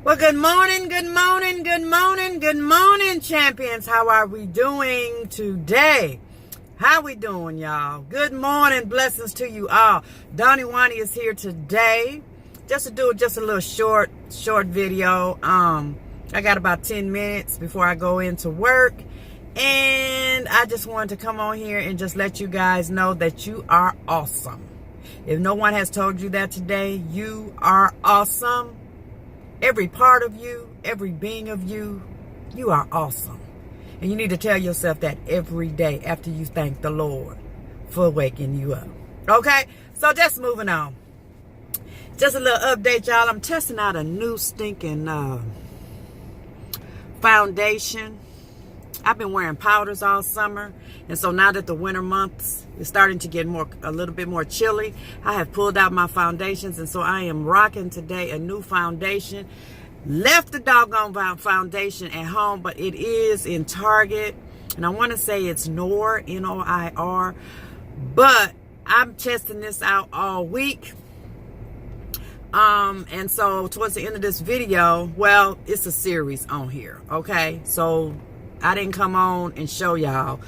Well, good morning, good morning, good morning, good morning, champions. How are we doing today? How we doing, y'all? Good morning, blessings to you all. DawnyWawny is here today just to do just a little short video. I got about 10 minutes before I go into work, and I just wanted to come on here and just let you guys know that you are awesome. If no one has told you that today, you are awesome. Every part of you, every being of you, you are awesome. And you need to tell yourself that every day after you thank the Lord for waking you up. Okay? So just moving on. Just a little update, y'all. I'm testing out a new stinking foundation. I've been wearing powders all summer. And so now that the winter months is starting to get a little bit more chilly, I have pulled out my foundations. And so I am rocking today a new foundation. Left the doggone foundation at home, but it is in Target. And I want to say it's Noir, N-O-I-R. But I'm testing this out all week. And so towards the end of this video, well, it's a series on here. Okay. So I didn't come on and show y'all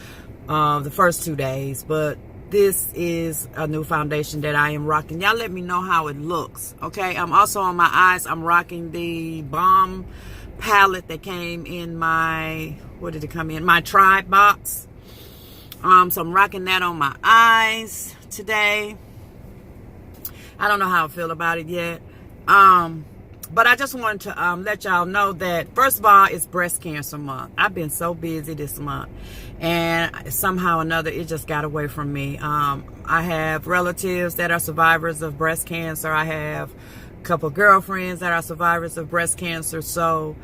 the first 2 days, but this is a new foundation that I am rocking. Y'all let me know how it looks, okay? I'm also on my eyes. I'm rocking the Balm palette that came in my, what did it come in? My Tribe box. So I'm rocking that on my eyes today. I don't know how I feel about it yet. But I just wanted to let y'all know that, first of all, it's breast cancer month. I've been so busy this month, and somehow or another, it just got away from me. I have relatives that are survivors of breast cancer. I have a couple girlfriends that are survivors of breast cancer. So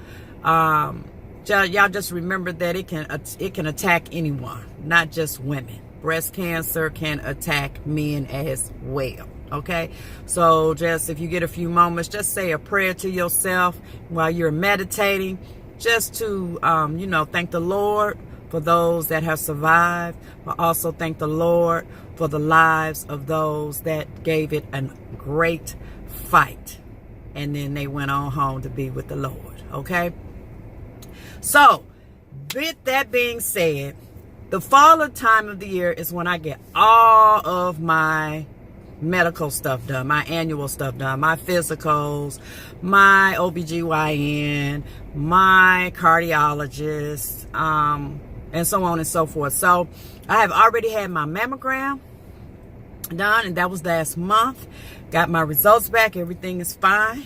y'all just remember that it can attack anyone, not just women. Breast cancer can attack men as well. Okay, so just if you get a few moments, just say a prayer to yourself while you're meditating, just to thank the Lord for those that have survived, but also thank the Lord for the lives of those that gave it a great fight, and then they went on home to be with the Lord. Okay, so with that being said, the fall time of the year is when I get all of my medical stuff done, my annual stuff done, my physicals, my OBGYN, my cardiologist, and so on and so forth. So I have already had my mammogram done, and that was last month. Got my results back. Everything is fine.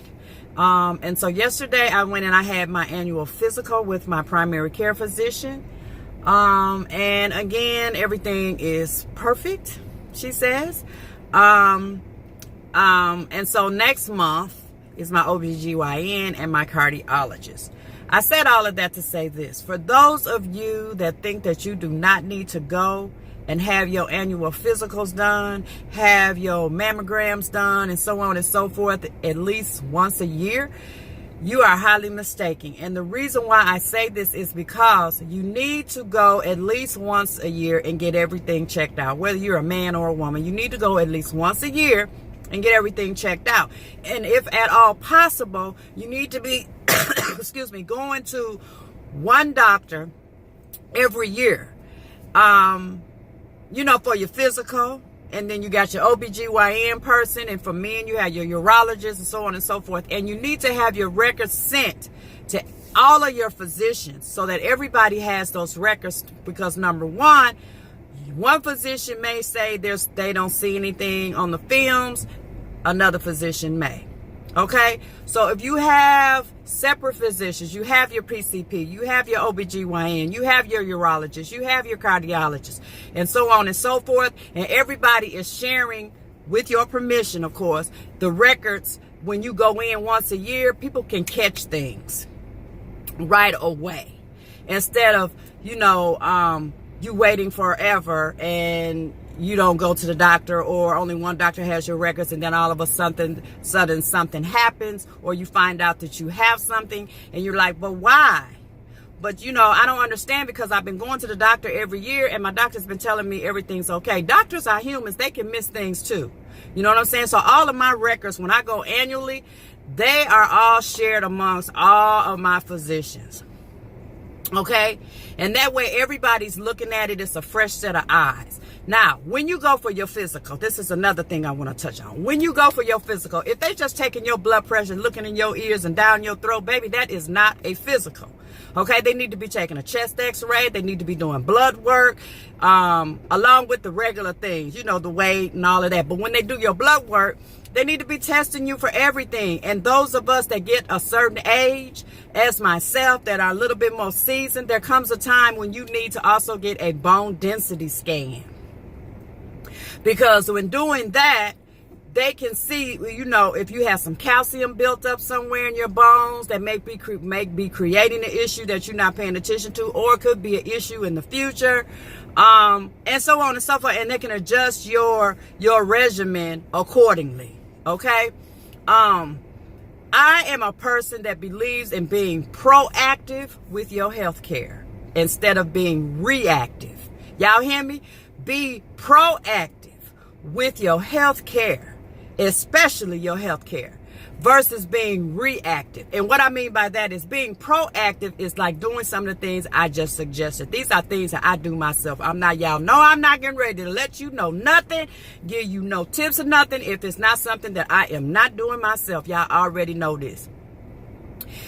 And so yesterday I went and I had my annual physical with my primary care physician. And again, everything is perfect, she says. And so next month is my OBGYN and my cardiologist. I said all of that to say this. For those of you that think that you do not need to go and have your annual physicals done, have your mammograms done, and so on and so forth at least once a year, you are highly mistaken. And the reason why I say this is because you need to go at least once a year and get everything checked out. Whether you're a man or a woman, you need to go at least once a year and get everything checked out. And if at all possible, you need to be, going to one doctor every year, for your physical. And then you got your OBGYN person, and for men, you have your urologist and so on and so forth. And you need to have your records sent to all of your physicians so that everybody has those records, because number one physician may say they don't see anything on the films, another physician may. Okay, so if you have separate physicians, you have your PCP, you have your OBGYN, you have your urologist, you have your cardiologist, and so on and so forth, and everybody is sharing, with your permission, of course, the records. When you go in once a year, people can catch things right away, instead of, you waiting forever and you don't go to the doctor, or only one doctor has your records, and then all of a sudden something happens, or you find out that you have something and you're like, but why? But I don't understand, because I've been going to the doctor every year and my doctor's been telling me everything's okay. Doctors are humans. They can miss things too. You know what I'm saying? So all of my records, when I go annually, They are all shared amongst all of my physicians. Okay? And that way everybody's looking at it. It's a fresh set of eyes. Now, when you go for your physical, this is another thing I want to touch on. When you go for your physical, if they just taking your blood pressure, looking in your ears and down your throat, baby, that is not a physical. Okay, they need to be taking a chest x-ray. They need to be doing blood work, along with the regular things, you know, the weight and all of that. But when they do your blood work, they need to be testing you for everything. And those of us that get a certain age, as myself, that are a little bit more seasoned, there comes a time when you need to also get a bone density scan. Because when doing that, they can see, you know, if you have some calcium built up somewhere in your bones that may be creating an issue that you're not paying attention to, or it could be an issue in the future, and so on and so forth. And they can adjust your regimen accordingly. Okay. I am a person that believes in being proactive with your health care instead of being reactive. Y'all hear me? Be proactive with your health care, especially your health care, versus being reactive. And what I mean by that is being proactive is like doing some of the things I just suggested. These are things that I do myself. I'm not, y'all know I'm not getting ready to let you know nothing, give you no tips or nothing if it's not something that I am not doing myself. Y'all already know this.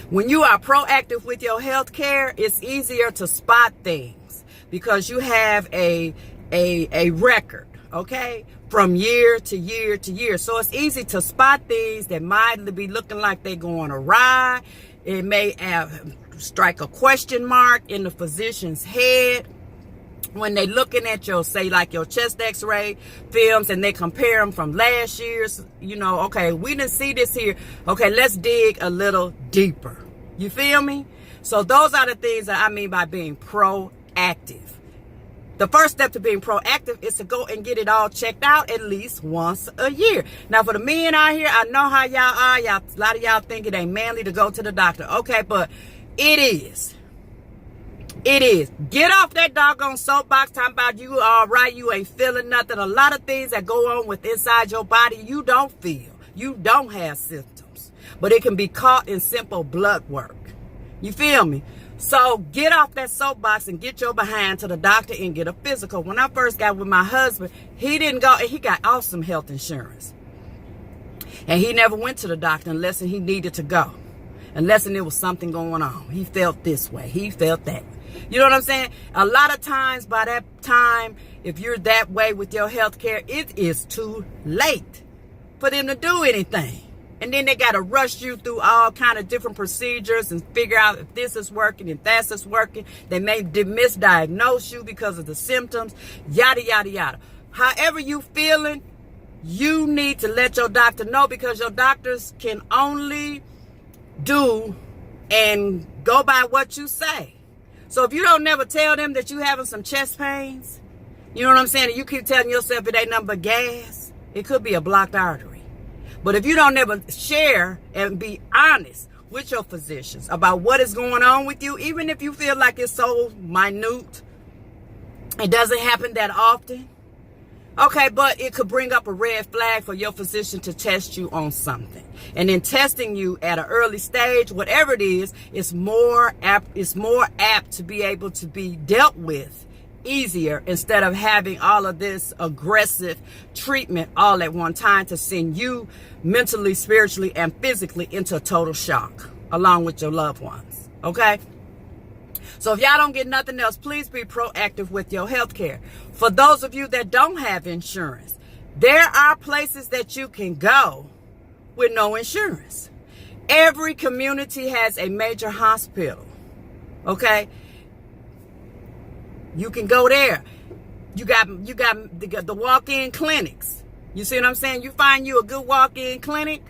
When you are proactive with your health care, it's easier to spot things because you have a record, okay, from year to year to year. So it's easy to spot things that might be looking like they're going awry. It may strike a question mark in the physician's head when they looking at your, say, like your chest x-ray films, and they compare them from last year's, you know, okay, we didn't see this here. Okay, let's dig a little deeper. You feel me? So those are the things that I mean by being proactive. The first step to being proactive is to go and get it all checked out at least once a year. Now, for the men out here, I know how y'all are. A lot of y'all think it ain't manly to go to the doctor. Okay, but it is. It is. Get off that doggone soapbox talking about you all right, you ain't feeling nothing. A lot of things that go on with inside your body you don't feel. You don't have symptoms. But it can be caught in simple blood work. You feel me? So get off that soapbox and get your behind to the doctor and get a physical. When I first got with my husband, he didn't go, and he got awesome health insurance. And he never went to the doctor unless he needed to go. Unless there was something going on. He felt this way. He felt that way. You know what I'm saying? A lot of times by that time, if you're that way with your health care, it is too late for them to do anything. And then they got to rush you through all kind of different procedures and figure out if this is working, if that is working. They may misdiagnose you because of the symptoms, yada, yada, yada. However you feeling, you need to let your doctor know, because your doctors can only do and go by what you say. So if you don't never tell them that you having some chest pains, you know what I'm saying, and you keep telling yourself it ain't nothing but gas, it could be a blocked artery. But if you don't ever share and be honest with your physicians about what is going on with you, even if you feel like it's so minute, it doesn't happen that often. Okay, but it could bring up a red flag for your physician to test you on something. And then testing you at an early stage, whatever it is more apt to be able to be dealt with easier, instead of having all of this aggressive treatment all at one time to send you mentally, spiritually, and physically into a total shock along with your loved ones. Okay? So if y'all don't get nothing else, please be proactive with your health care. For those of you that don't have insurance, there are places that you can go with no insurance. Every community has a major hospital. Okay? You can go there. You got the walk-in clinics. You see what I'm saying? You find you a good walk-in clinic,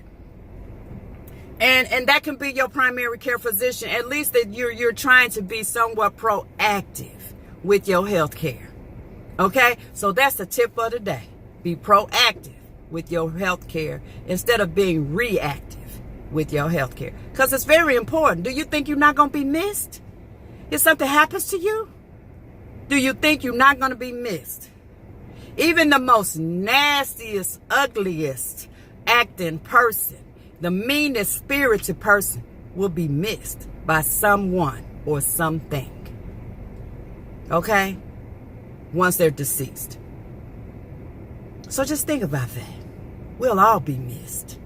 and that can be your primary care physician. At least that you're trying to be somewhat proactive with your health care. Okay? So that's the tip of the day. Be proactive with your health care instead of being reactive with your health care. Because it's very important. Do you think you're not going to be missed if something happens to you? Do you think you're not going to be missed? Even the most nastiest, ugliest acting person The meanest-spirited person will be missed by someone or something. Okay? Once they're deceased. So just think about that. We'll all be missed.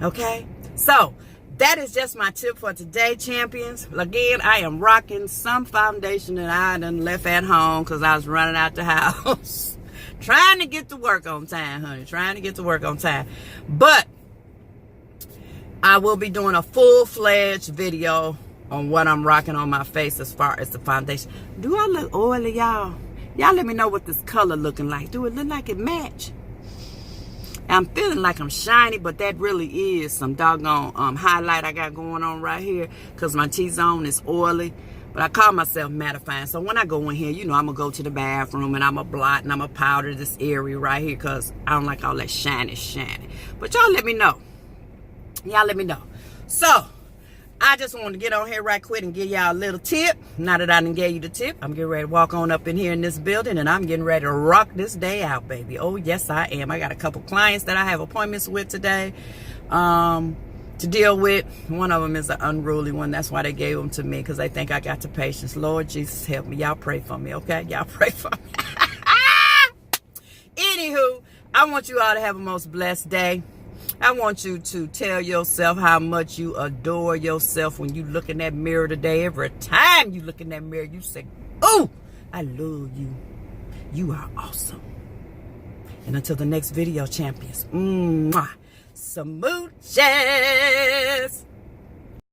Okay? So, that is just my tip for today, champions. Again, I am rocking some foundation that I done left at home because I was running out the house. Trying to get to work on time, honey. Trying to get to work on time. But I will be doing a full-fledged video on what I'm rocking on my face as far as the foundation. Do I look oily, y'all? Y'all let me know what this color looking like. Do it look like it match? I'm feeling like I'm shiny, but that really is some doggone highlight I got going on right here because my T-zone is oily. But I call myself mattifying. So when I go in here, you know, I'm going to go to the bathroom and I'm going to blot and I'm going to powder this area right here because I don't like all that shiny. But y'all let me know. Y'all let me know. So, I just wanted to get on here right quick and give y'all a little tip. Now that I done gave you the tip, I'm getting ready to walk on up in here in this building and I'm getting ready to rock this day out, baby. Oh, yes, I am. I got a couple clients that I have appointments with today to deal with. One of them is an unruly one. That's why they gave them to me because they think I got the patience. Lord Jesus, help me. Y'all pray for me, okay? Y'all pray for me. Anywho, I want you all to have a most blessed day. I want you to tell yourself how much you adore yourself when you look in that mirror today. Every time you look in that mirror, you say, oh, I love you. You are awesome. And until the next video, champions, smooches.